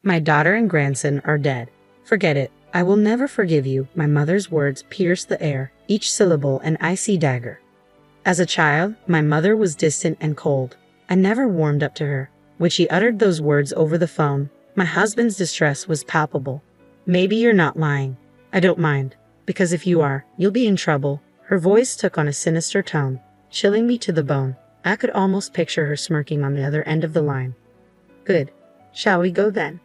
My daughter and grandson are dead. Forget it. I will never forgive you." My mother's words pierced the air, each syllable an icy dagger. As a child, my mother was distant and cold. I never warmed up to her. When she uttered those words over the phone, my husband's distress was palpable. "Maybe you're not lying. I don't mind. Because if you are, you'll be in trouble." Her voice took on a sinister tone, chilling me to the bone. I could almost picture her smirking on the other end of the line. "Good. Shall we go then?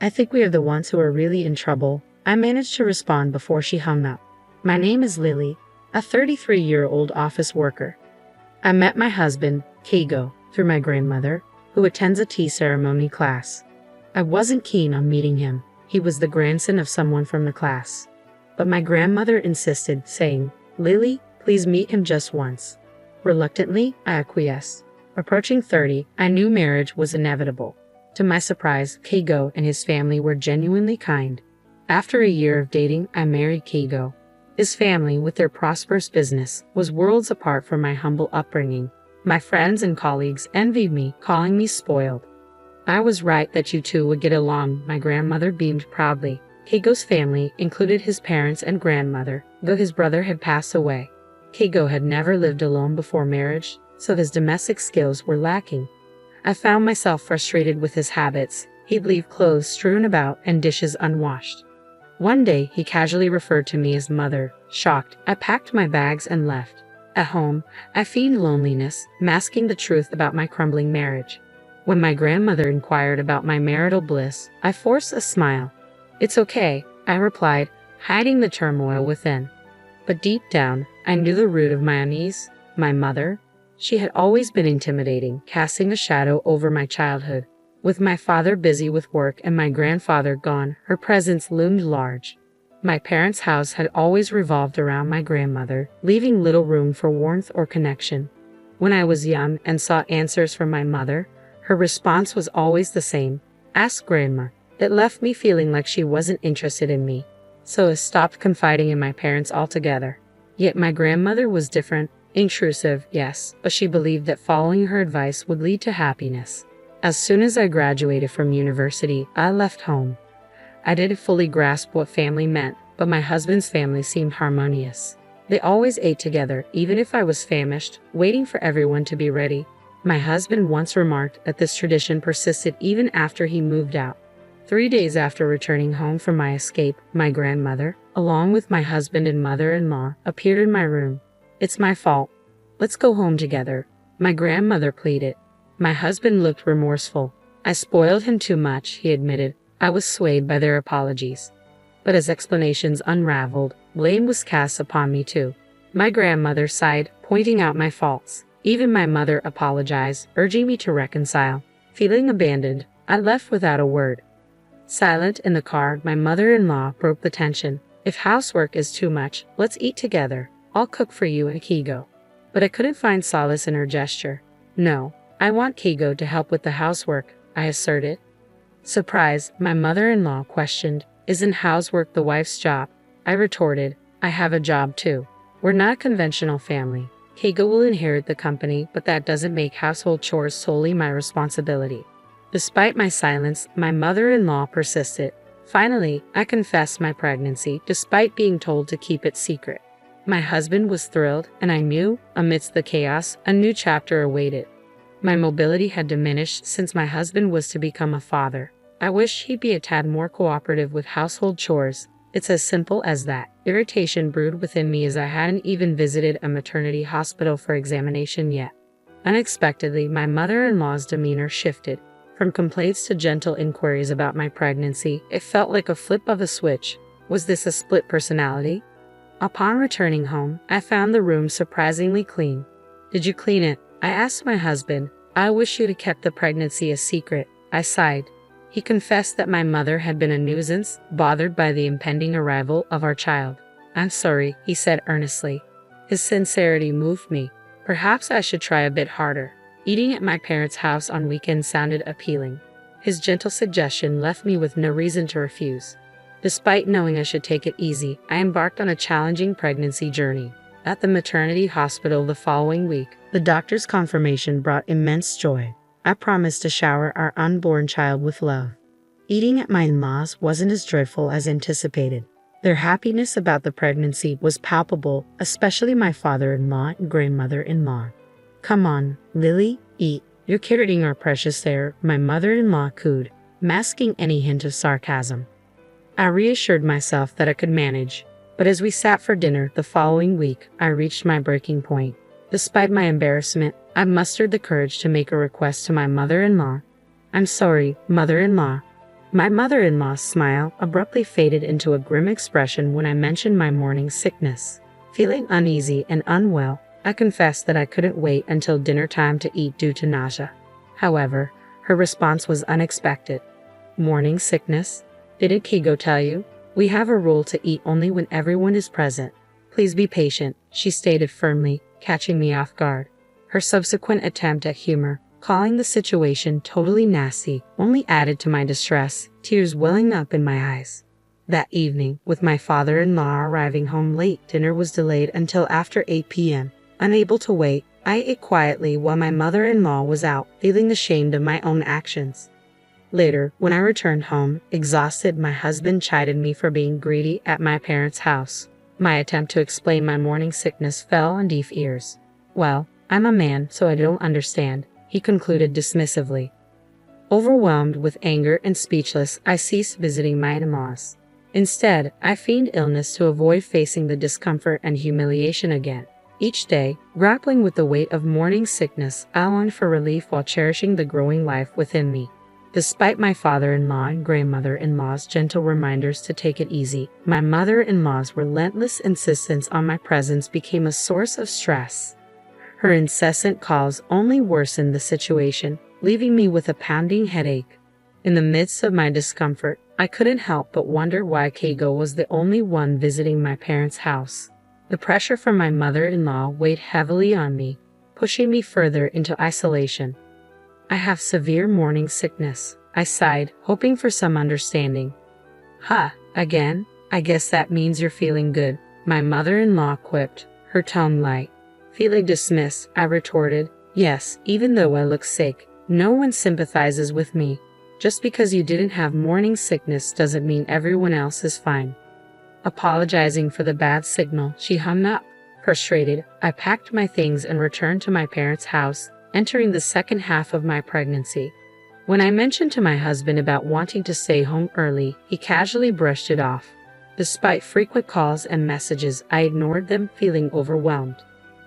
I think we are the ones who are really in trouble." I managed to respond before she hung up. "My name is Lily, a 33-year-old office worker. I met my husband, Keigo, through my grandmother, who attends a tea ceremony class. I wasn't keen on meeting him. He was the grandson of someone from the class. But my grandmother insisted, saying, 'Lily, please meet him just once.' Reluctantly, I acquiesced. Approaching 30, I knew marriage was inevitable. To my surprise, Keigo and his family were genuinely kind. After a year of dating, I married Keigo. His family, with their prosperous business, was worlds apart from my humble upbringing. My friends and colleagues envied me, calling me spoiled. I was right that you two would get along, my grandmother beamed proudly. Keigo's family included his parents and grandmother, though his brother had passed away. Keigo had never lived alone before marriage, so his domestic skills were lacking. I found myself frustrated with his habits. He'd leave clothes strewn about and dishes unwashed. One day, he casually referred to me as mother. Shocked, I packed my bags and left. At home, I feigned loneliness, masking the truth about my crumbling marriage. When my grandmother inquired about my marital bliss, I forced a smile. "It's okay," I replied, hiding the turmoil within. But deep down, I knew the root of my unease. My mother. She had always been intimidating, casting a shadow over my childhood. With my father busy with work and my grandfather gone, her presence loomed large. My parents' house had always revolved around my grandmother, leaving little room for warmth or connection. When I was young and sought answers from my mother, her response was always the same: "Ask Grandma." It left me feeling like she wasn't interested in me, so I stopped confiding in my parents altogether. Yet my grandmother was different, intrusive, yes, but she believed that following her advice would lead to happiness. As soon as I graduated from university, I left home. I didn't fully grasp what family meant, but my husband's family seemed harmonious. They always ate together, even if I was famished, waiting for everyone to be ready. My husband once remarked that this tradition persisted even after he moved out. 3 days after returning home from my escape, my grandmother, along with my husband and mother-in-law, appeared in my room. "It's my fault. Let's go home together," my grandmother pleaded. My husband looked remorseful. "I spoiled him too much," he admitted. I was swayed by their apologies. But as explanations unraveled, blame was cast upon me too. My grandmother sighed, pointing out my faults. Even my mother apologized, urging me to reconcile. Feeling abandoned, I left without a word. Silent in the car, my mother-in-law broke the tension. "If housework is too much, let's eat together. I'll cook for you and Keigo." But I couldn't find solace in her gesture. "No, I want Keigo to help with the housework," I asserted. Surprised, my mother-in-law questioned, "Isn't housework the wife's job?" I retorted, "I have a job too. We're not a conventional family. Keigo will inherit the company, but that doesn't make household chores solely my responsibility." Despite my silence, my mother-in-law persisted. Finally, I confessed my pregnancy, despite being told to keep it secret. My husband was thrilled, and I knew, amidst the chaos, a new chapter awaited. My mobility had diminished since my husband was to become a father. I wished he'd be a tad more cooperative with household chores. It's as simple as that. Irritation brewed within me as I hadn't even visited a maternity hospital for examination yet. Unexpectedly, my mother-in-law's demeanor shifted. From complaints to gentle inquiries about my pregnancy, it felt like a flip of a switch. Was this a split personality? Upon returning home, I found the room surprisingly clean. "Did you clean it?" I asked my husband. "I wish you'd have kept the pregnancy a secret." I sighed. He confessed that my mother had been a nuisance, bothered by the impending arrival of our child. "I'm sorry," he said earnestly. His sincerity moved me. Perhaps I should try a bit harder. Eating at my parents' house on weekends sounded appealing. His gentle suggestion left me with no reason to refuse. Despite knowing I should take it easy, I embarked on a challenging pregnancy journey. At the maternity hospital the following week, the doctor's confirmation brought immense joy. I promised to shower our unborn child with love. Eating at my in-laws wasn't as joyful as anticipated. Their happiness about the pregnancy was palpable, especially my father-in-law and grandmother-in-law. "Come on, Lily, eat. You're carrying our precious air," my mother-in-law cooed, masking any hint of sarcasm. I reassured myself that I could manage, but as we sat for dinner the following week, I reached my breaking point. Despite my embarrassment, I mustered the courage to make a request to my mother-in-law. "I'm sorry, mother-in-law." My mother-in-law's smile abruptly faded into a grim expression when I mentioned my morning sickness. Feeling uneasy and unwell, I confessed that I couldn't wait until dinner time to eat due to nausea. However, her response was unexpected. "Morning sickness? Didn't Keigo tell you? We have a rule to eat only when everyone is present. Please be patient," she stated firmly, catching me off guard. Her subsequent attempt at humor, calling the situation totally nasty, only added to my distress, tears welling up in my eyes. That evening, with my father-in-law arriving home late, dinner was delayed until after 8 p.m. Unable to wait, I ate quietly while my mother-in-law was out, feeling ashamed of my own actions. Later, when I returned home, exhausted, my husband chided me for being greedy at my parents' house. My attempt to explain my morning sickness fell on deaf ears. "Well, I'm a man, so I don't understand," he concluded dismissively. Overwhelmed with anger and speechless, I ceased visiting my in-laws. Instead, I feigned illness to avoid facing the discomfort and humiliation again. Each day, grappling with the weight of morning sickness, I longed for relief while cherishing the growing life within me. Despite my father-in-law and grandmother-in-law's gentle reminders to take it easy, my mother-in-law's relentless insistence on my presence became a source of stress. Her incessant calls only worsened the situation, leaving me with a pounding headache. In the midst of my discomfort, I couldn't help but wonder why Keigo was the only one visiting my parents' house. The pressure from my mother-in-law weighed heavily on me, pushing me further into isolation. "I have severe morning sickness," I sighed, hoping for some understanding. "Ha, again? I guess that means you're feeling good," my mother-in-law quipped, her tone light. Feeling dismissed, I retorted, "Yes, even though I look sick, no one sympathizes with me. Just because you didn't have morning sickness doesn't mean everyone else is fine." Apologizing for the bad signal, she hung up. Frustrated, I packed my things and returned to my parents' house, entering the second half of my pregnancy. When I mentioned to my husband about wanting to stay home early, he casually brushed it off. Despite frequent calls and messages, I ignored them, feeling overwhelmed.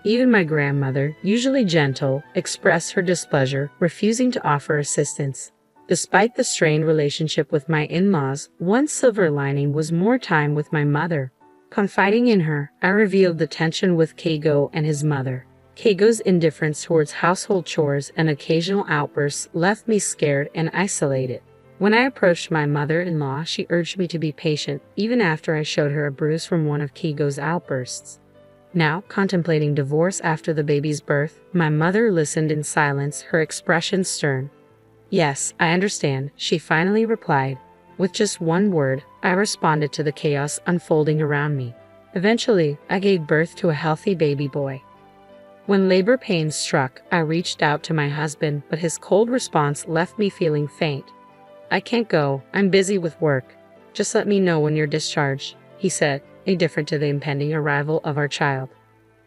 Even my grandmother, usually gentle, expressed her displeasure, refusing to offer assistance. Despite the strained relationship with my in-laws, one silver lining was more time with my mother. Confiding in her, I revealed the tension with Keigo and his mother. Keigo's indifference towards household chores and occasional outbursts left me scared and isolated. When I approached my mother-in-law, she urged me to be patient, even after I showed her a bruise from one of Keigo's outbursts. Now, contemplating divorce after the baby's birth, my mother listened in silence, her expression stern. "Yes, I understand," she finally replied. With just one word, I responded to the chaos unfolding around me. Eventually, I gave birth to a healthy baby boy. When labor pains struck, I reached out to my husband, but his cold response left me feeling faint. "I can't go, I'm busy with work. Just let me know when you're discharged," he said, indifferent to the impending arrival of our child.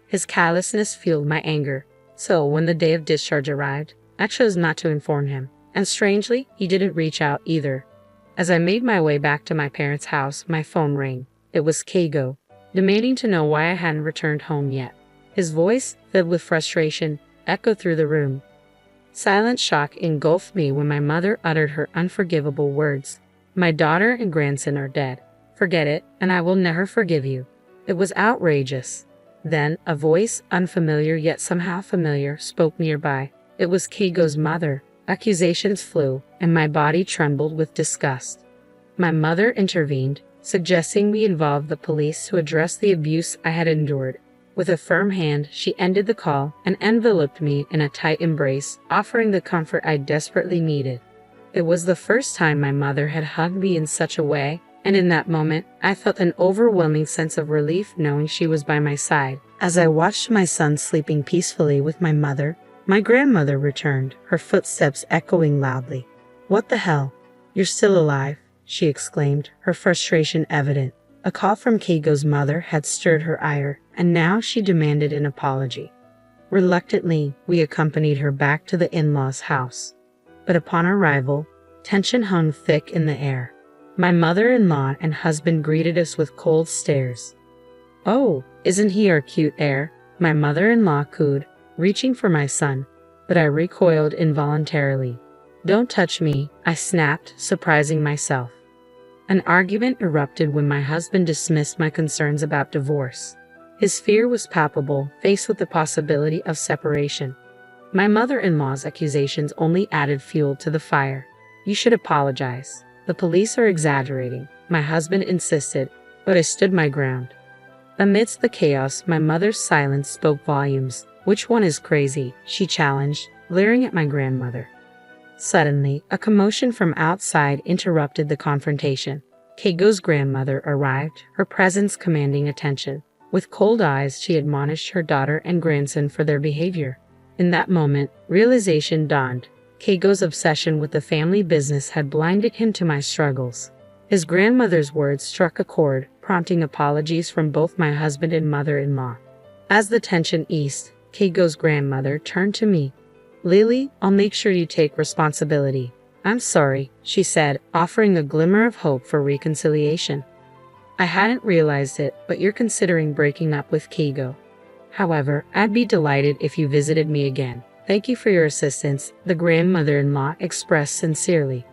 His callousness fueled my anger, so when the day of discharge arrived, I chose not to inform him, and strangely, he didn't reach out either. As I made my way back to my parents' house, my phone rang. It was Keigo, demanding to know why I hadn't returned home yet. His voice, filled with frustration, echoed through the room. Silent shock engulfed me when my mother uttered her unforgivable words. "My daughter and grandson are dead. Forget it, and I will never forgive you." It was outrageous. Then, a voice, unfamiliar yet somehow familiar, spoke nearby. It was Keigo's mother. Accusations flew, and my body trembled with disgust. My mother intervened, suggesting we involve the police to address the abuse I had endured. With a firm hand, she ended the call and enveloped me in a tight embrace, offering the comfort I desperately needed. It was the first time my mother had hugged me in such a way, and in that moment, I felt an overwhelming sense of relief knowing she was by my side. As I watched my son sleeping peacefully with my mother, my grandmother returned, her footsteps echoing loudly. "What the hell? "You're still alive," she exclaimed, her frustration evident. A call from Keigo's mother had stirred her ire, and now she demanded an apology. Reluctantly, we accompanied her back to the in-laws' house. But upon arrival, tension hung thick in the air. My mother-in-law and husband greeted us with cold stares. "Oh, isn't he our cute heir?" my mother-in-law cooed, reaching for my son, but I recoiled involuntarily. "Don't touch me," I snapped, surprising myself. An argument erupted when my husband dismissed my concerns about divorce. His fear was palpable, faced with the possibility of separation. My mother-in-law's accusations only added fuel to the fire. "You should apologize. The police are exaggerating," my husband insisted, but I stood my ground. Amidst the chaos, my mother's silence spoke volumes. "Which one is crazy?" she challenged, glaring at my grandmother. Suddenly, a commotion from outside interrupted the confrontation. Keigo's grandmother arrived, her presence commanding attention. With cold eyes, she admonished her daughter and grandson for their behavior. In that moment, realization dawned. Keigo's obsession with the family business had blinded him to my struggles. His grandmother's words struck a chord, prompting apologies from both my husband and mother-in-law. As the tension eased, Keigo's grandmother turned to me. "Lily, I'll make sure you take responsibility." "I'm sorry," she said, offering a glimmer of hope for reconciliation. "I hadn't realized it, but you're considering breaking up with Keigo. However, I'd be delighted if you visited me again. Thank you for your assistance," the grandmother-in-law expressed sincerely.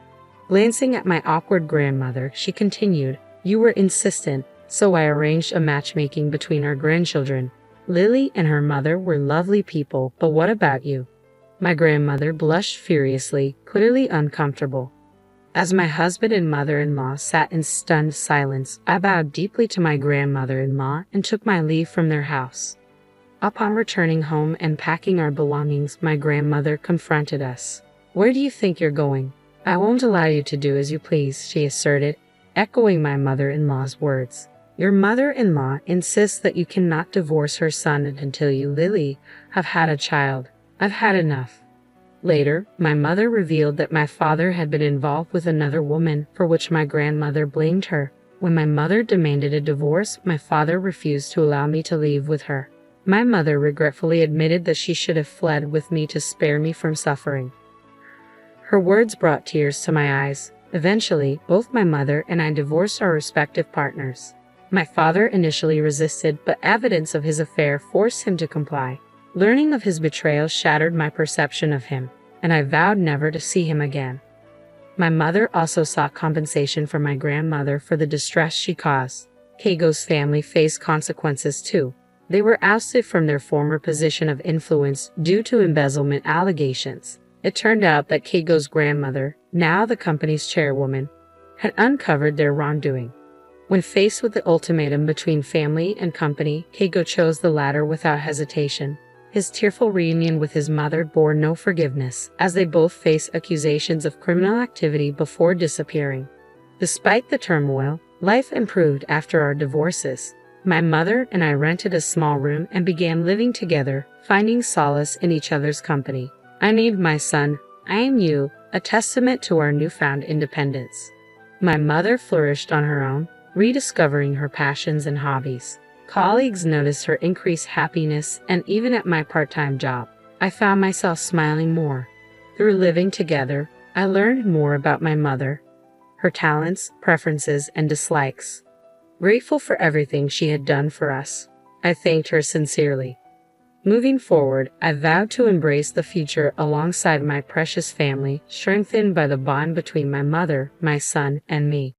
Glancing at my awkward grandmother, she continued, "You were insistent, so I arranged a matchmaking between our grandchildren. Lily and her mother were lovely people, but what about you?" My grandmother blushed furiously, clearly uncomfortable. As my husband and mother-in-law sat in stunned silence, I bowed deeply to my grandmother-in-law and took my leave from their house. Upon returning home and packing our belongings, my grandmother confronted us. "Where do you think you're going?" "I won't allow you to do as you please," she asserted, echoing my mother-in-law's words. "Your mother-in-law insists that you cannot divorce her son until you, Lily, have had a child. I've had enough." Later, my mother revealed that my father had been involved with another woman, for which my grandmother blamed her. When my mother demanded a divorce, my father refused to allow me to leave with her. My mother regretfully admitted that she should have fled with me to spare me from suffering. Her words brought tears to my eyes. Eventually, both my mother and I divorced our respective partners. My father initially resisted, but evidence of his affair forced him to comply. Learning of his betrayal shattered my perception of him, and I vowed never to see him again. My mother also sought compensation from my grandmother for the distress she caused. Keigo's family faced consequences too. They were ousted from their former position of influence due to embezzlement allegations. It turned out that Keigo's grandmother, now the company's chairwoman, had uncovered their wrongdoing. When faced with the ultimatum between family and company, Keigo chose the latter without hesitation. His tearful reunion with his mother bore no forgiveness, as they both faced accusations of criminal activity before disappearing. Despite the turmoil, life improved after our divorces. My mother and I rented a small room and began living together, finding solace in each other's company. I named my son, "I Am You," a testament to our newfound independence. My mother flourished on her own, rediscovering her passions and hobbies. Colleagues noticed her increased happiness, and even at my part-time job, I found myself smiling more. Through living together, I learned more about my mother, her talents, preferences, and dislikes. Grateful for everything she had done for us, I thanked her sincerely. Moving forward, I vowed to embrace the future alongside my precious family, strengthened by the bond between my mother, my son, and me.